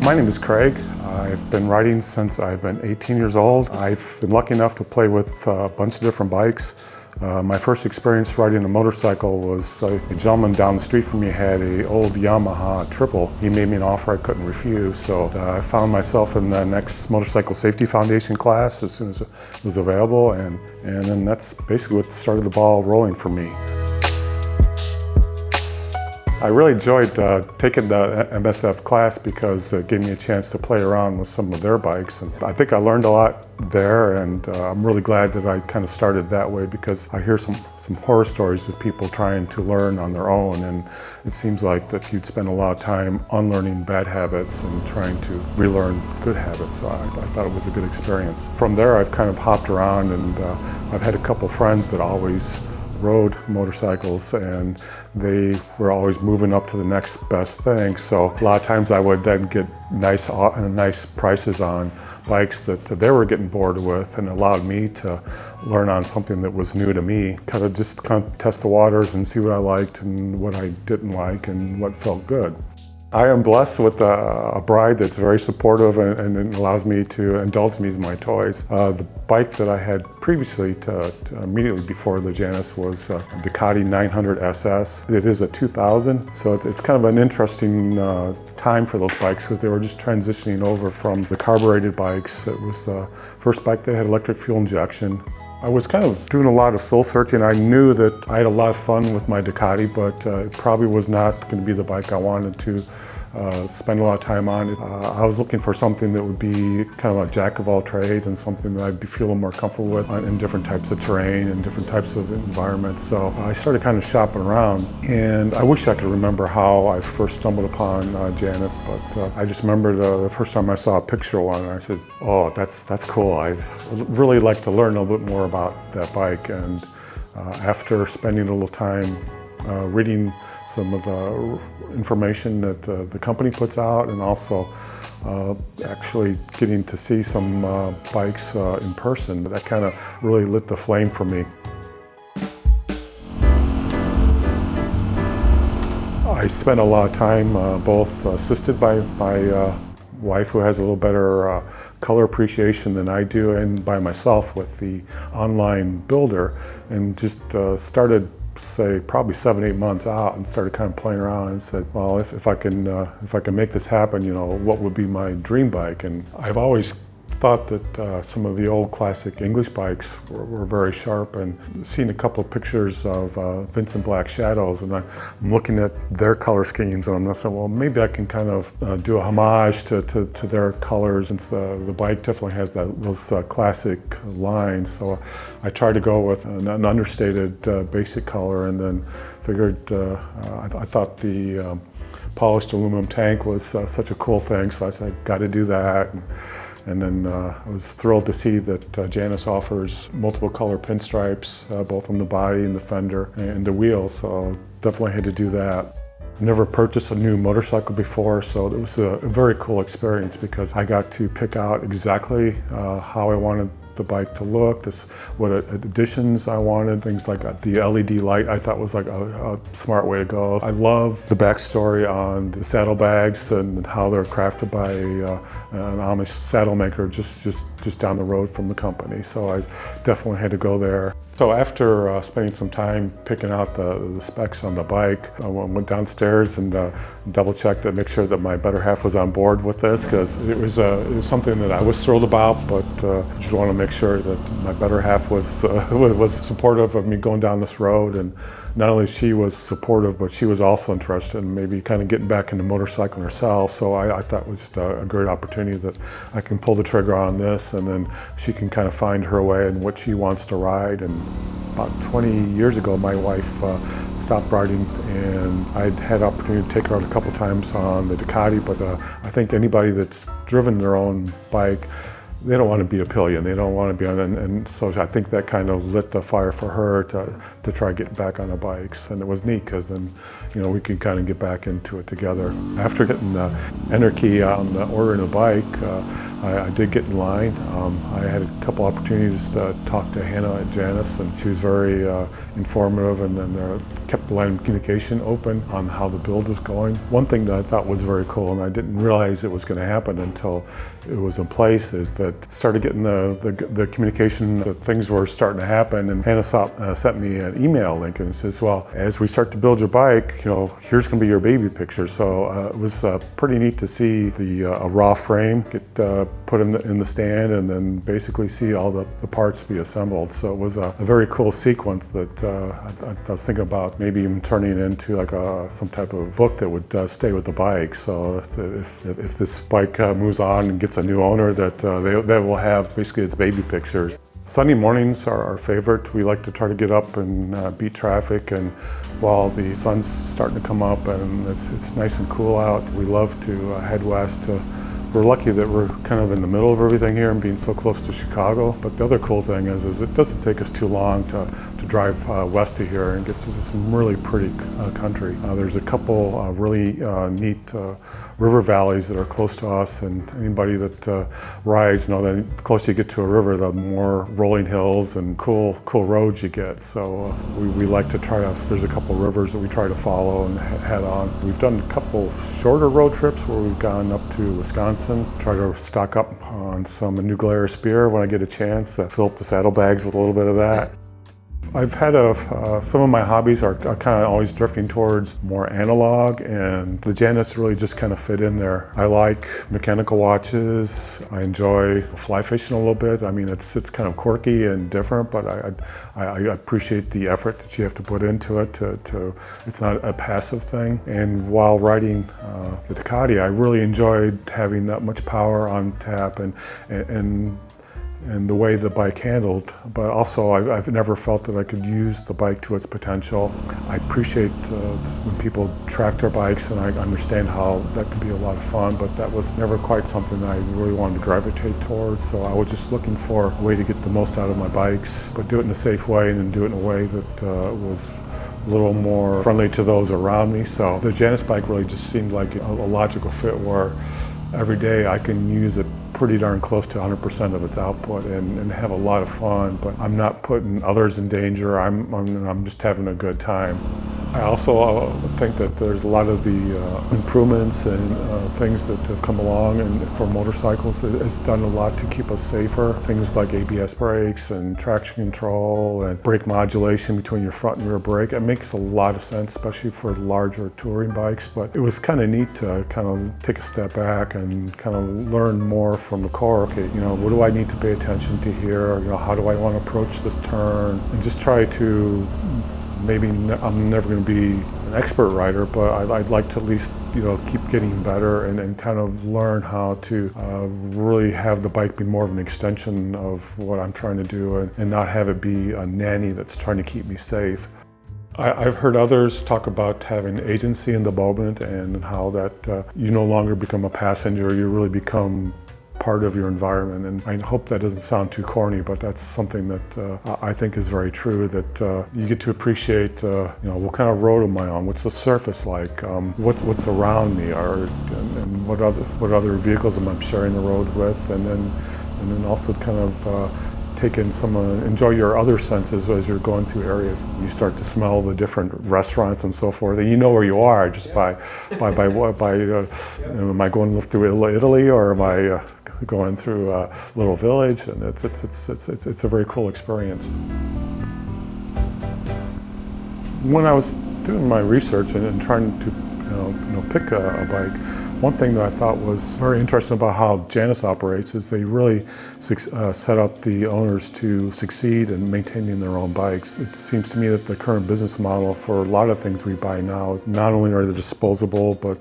My name is Craig. I've been riding since I've been 18 years old. I've been lucky enough to play with a bunch of different bikes. My first experience riding a motorcycle was a gentleman down the street from me had an old Yamaha triple. He made me an offer I couldn't refuse, so I found myself in the next Motorcycle Safety Foundation class as soon as it was available, and then that's basically what started the ball rolling for me. I really enjoyed taking the MSF class because it gave me a chance to play around with some of their bikes. And I think I learned a lot there, and I'm really glad that I kind of started that way because I hear some horror stories of people trying to learn on their own, and it seems like that you'd spend a lot of time unlearning bad habits and trying to relearn good habits. So I thought it was a good experience. From there I've kind of hopped around, and I've had a couple friends that always rode motorcycles, and they were always moving up to the next best thing. So a lot of times I would then get nice prices on bikes that they were getting bored with, and allowed me to learn on something that was new to me. Kind of test the waters and see what I liked and what I didn't like and what felt good. I am blessed with a bride that's very supportive and allows me to indulge me in my toys. The bike that I had previously, immediately before the Janus, was a Ducati 900 SS. It is a 2000, so it's kind of an interesting time for those bikes because they were just transitioning over from the carbureted bikes. It was the first bike that had electric fuel injection. I was kind of doing a lot of soul searching. I knew that I had a lot of fun with my Ducati, but it probably was not going to be the bike I wanted to spend a lot of time on. I was looking for something that would be kind of a jack of all trades and something that I'd be feeling more comfortable with in different types of terrain and different types of environments. So I started kind of shopping around, and I wish I could remember how I first stumbled upon Janus, but I just remember the first time I saw a picture of one, and I said, oh, that's cool. I'd really like to learn a little bit more about that bike. And after spending a little time reading some of the information that the company puts out, and also actually getting to see some bikes in person, that kind of really lit the flame for me. I spent a lot of time both assisted by my wife, who has a little better color appreciation than I do, and by myself with the online builder, and just started, say, probably 7-8 months out, and started kind of playing around and said, well, if I can make this happen, you know, what would be my dream bike? And I've always thought that some of the old classic English bikes were very sharp, and seen a couple of pictures of Vincent Black Shadows, and I'm looking at their color schemes, and I'm saying, well, maybe I can kind of do a homage to their colors, and the bike definitely has those classic lines. So I tried to go with an understated basic color, and then figured I thought the polished aluminum tank was such a cool thing, so I said, got to do that. And then I was thrilled to see that Janus offers multiple color pinstripes, both on the body and the fender and the wheels, so definitely had to do that. Never purchased a new motorcycle before, so it was a very cool experience because I got to pick out exactly how I wanted the bike to look, what additions I wanted, things like the LED light I thought was like a smart way to go. I love the backstory on the saddlebags and how they're crafted by an Amish saddle maker just down the road from the company. So I definitely had to go there. So after spending some time picking out the specs on the bike, I went downstairs and double-checked to make sure that my better half was on board with this, because it was something that I was thrilled about, but just want to make sure that my better half was supportive of me going down this road. And not only she was supportive, but she was also interested in maybe kind of getting back into motorcycling herself. So I thought it was just a great opportunity that I can pull the trigger on this, and then she can kind of find her way and what she wants to ride. And about 20 years ago, my wife stopped riding, and I'd had the opportunity to take her out a couple times on the Ducati, but I think anybody that's driven their own bike they don't want to be a pillion. They don't want to be on, and so I think that kind of lit the fire for her to try to get back on the bikes. And it was neat because then, we could kind of get back into it together. After getting the enter key on the ordering the bike, I did get in line. I had a couple opportunities to talk to Hannah at Janus, and she was very informative, and then kept the line of communication open on how the build was going. One thing that I thought was very cool, and I didn't realize it was going to happen until it was in place, is that started getting the communication that things were starting to happen, and Hannah sent me an email link and says, well, as we start to build your bike, here's going to be your baby picture. So it was pretty neat to see a raw frame get put in the stand, and then basically see all the parts be assembled. So it was a very cool sequence that I was thinking about maybe even turning it into like some type of book that would stay with the bike. So if this bike moves on and gets a new owner, that they will have basically its baby pictures. Sunday mornings are our favorite. We like to try to get up and beat traffic, and while the sun's starting to come up and it's nice and cool out, we love to head west. We're lucky that we're kind of in the middle of everything here and being so close to Chicago. But the other cool thing is it doesn't take us too long to drive west of here and get to some really pretty country. There's a couple really neat river valleys that are close to us, and anybody that rides know that the closer you get to a river, the more rolling hills and cool roads you get. So we like to there's a couple rivers that we try to follow and head on. We've done a couple shorter road trips where we've gone up to Wisconsin, try to stock up on some New Glarus beer when I get a chance, fill up the saddlebags with a little bit of that. I've had some of my hobbies are kind of always drifting towards more analog, and the Janus really just kind of fit in there. I like mechanical watches. I enjoy fly fishing a little bit. I mean, it's kind of quirky and different, but I appreciate the effort that you have to put into it. It's not a passive thing. And while riding the Ducati, I really enjoyed having that much power on tap and the way the bike handled, but also I've never felt that I could use the bike to its potential. I appreciate when people track their bikes, and I understand how that can be a lot of fun, but that was never quite something I really wanted to gravitate towards. So I was just looking for a way to get the most out of my bikes, but do it in a safe way and do it in a way that was a little more friendly to those around me. So the Janus bike really just seemed like a logical fit, where every day I can use it pretty darn close to 100% of its output and have a lot of fun, but I'm not putting others in danger. I'm just having a good time. I also think that there's a lot of the improvements and things that have come along, and for motorcycles, it's done a lot to keep us safer. Things like ABS brakes and traction control and brake modulation between your front and rear brake. It makes a lot of sense, especially for larger touring bikes, but it was kind of neat to kind of take a step back and kind of learn more from the core. Okay, what do I need to pay attention to here? How do I want to approach this turn? And just try to, maybe I'm never going to be an expert rider, but I'd like to at least keep getting better and kind of learn how to really have the bike be more of an extension of what I'm trying to do, and not have it be a nanny that's trying to keep me safe. I've heard others talk about having agency in the moment, and how that you no longer become a passenger, you really become part of your environment. And I hope that doesn't sound too corny, but that's something that I think is very true, that you get to appreciate what kind of road am I on, what's the surface like, what's around me, and what other vehicles am I sharing the road with, and then also kind of take in enjoy your other senses as you're going through areas. You start to smell the different restaurants and so forth, and you know where you are just by am I going through Italy, or am I going through a little village? And it's a very cool experience. When I was doing my research and trying to pick a bike, one thing that I thought was very interesting about how Janus operates is they really set up the owners to succeed in maintaining their own bikes. It seems to me that the current business model for a lot of things we buy now is not only are they disposable, but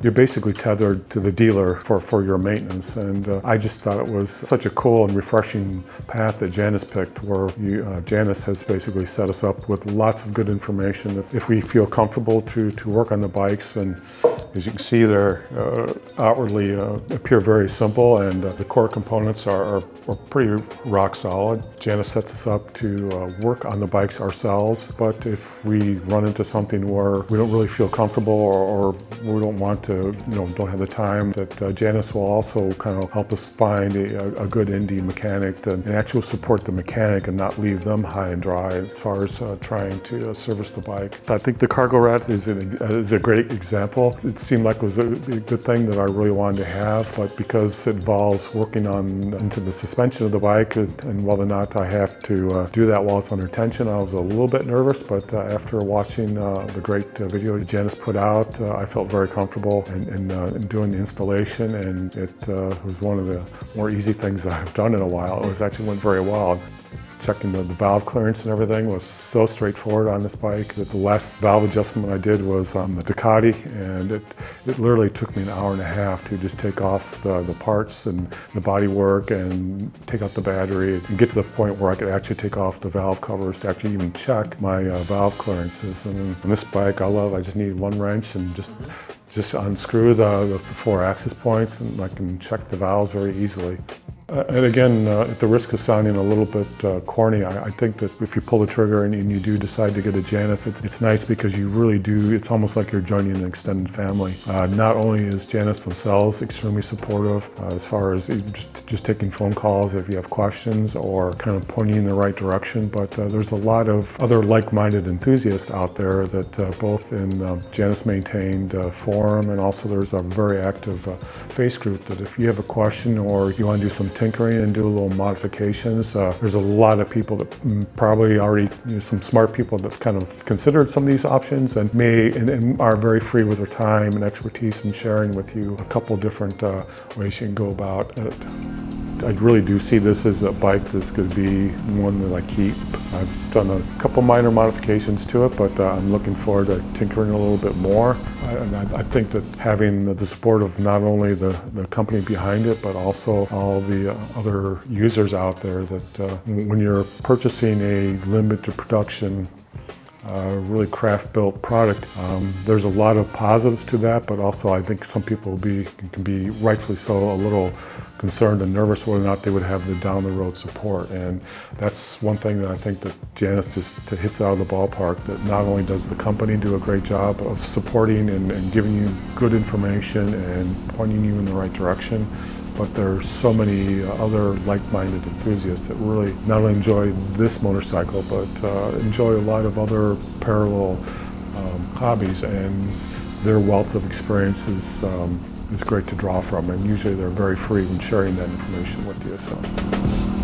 you're basically tethered to the dealer for your maintenance. And I just thought it was such a cool and refreshing path that Janus picked, where Janus has basically set us up with lots of good information. If we feel comfortable to work on the bikes, and As you can see, they're outwardly appear very simple, and the core components are pretty rock solid. Janus sets us up to work on the bikes ourselves, but if we run into something where we don't really feel comfortable or we don't want to, don't have the time, that Janus will also kind of help us find a good indie mechanic and actually support the mechanic and not leave them high and dry as far as trying to service the bike. I think the cargo rat is a great example. It seemed like it was a good thing that I really wanted to have, but because it involves working into the suspension of the bike and whether or not I have to do that while it's under tension, I was a little bit nervous, but after watching the great video Janus put out, I felt very comfortable in doing the installation, and it was one of the more easy things that I've done in a while. It actually went very well. Checking the valve clearance and everything was so straightforward on this bike that the last valve adjustment I did was on the Ducati, and it literally took me an hour and a half to just take off the parts and the body work and take out the battery and get to the point where I could actually take off the valve covers to actually even check my valve clearances. And on this bike I just need one wrench and just unscrew the 4 access points, and I can check the valves very easily. And again, at the risk of sounding a little bit corny, I think that if you pull the trigger and you do decide to get a Janus, it's nice because you really do, it's almost like you're joining an extended family. Not only is Janus themselves extremely supportive as far as just taking phone calls if you have questions or kind of pointing in the right direction, but there's a lot of other like-minded enthusiasts out there that both in Janus maintained forum, and also there's a very active face group that if you have a question or you want to do some tinkering and do a little modifications. There's a lot of people that probably already, some smart people that kind of considered some of these options and are very free with their time and expertise in sharing with you a couple different ways you can go about it. I really do see this as a bike that's going to be one that I keep. I've done a couple minor modifications to it, but I'm looking forward to tinkering a little bit more. I think that having the support of not only the company behind it, but also all the other users out there, that when you're purchasing a limited production really craft-built product. There's a lot of positives to that, but also I think some people can be rightfully so a little concerned and nervous whether or not they would have the down-the-road support. And that's one thing that I think that Janus just hits out of the ballpark, that not only does the company do a great job of supporting and giving you good information and pointing you in the right direction, but there's so many other like-minded enthusiasts that really not only enjoy this motorcycle, but enjoy a lot of other parallel hobbies, and their wealth of experience is great to draw from, and usually they're very free in sharing that information with you. So.